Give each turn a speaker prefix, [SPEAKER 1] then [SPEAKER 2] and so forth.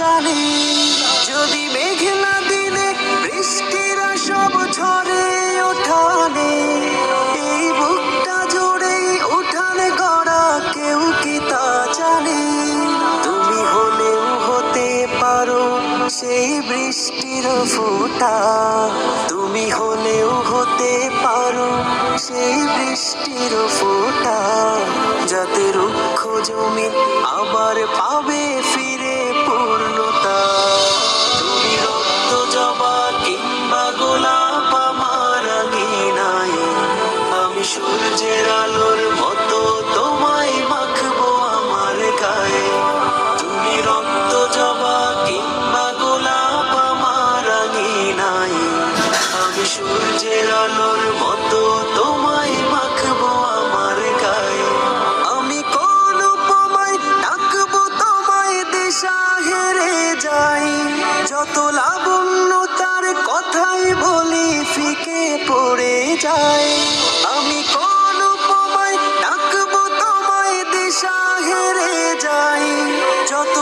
[SPEAKER 1] জানে। যদি মেঘলা দিনে বৃষ্টিরা সব ঝরে ওঠানে, এই বুকটা জুড়েই উঠানে গড়া, কেউ কি তা জানে? তুমি হলেও হতে পারো সেই বৃষ্টির ফোঁটা, তুমি হলেও হতে পারো সেই বৃষ্টির ফোঁটা, যাতে রুক্ষ জমি আবার পাবে ফিরে পূর্ণতা। তুমি রক্ত জবা কিংবা গোলাপ আমার আঙিনায়, আমি সূর্যের আলোর মতো তোমায় মাখবো আমার গায়ে। তুমি রক্ত জবা কিংবা গোলাপ আমার আঙিনায়, আমি সূর্যের আলোর মতো তোমায় মাখবো আমার গায়ে। আমি কোন উপমায় ডাকবো তোমায় দিশা হেরে যাই, যত লাবণ্য তার কথাই বলি ফিকে পড়ে যায়।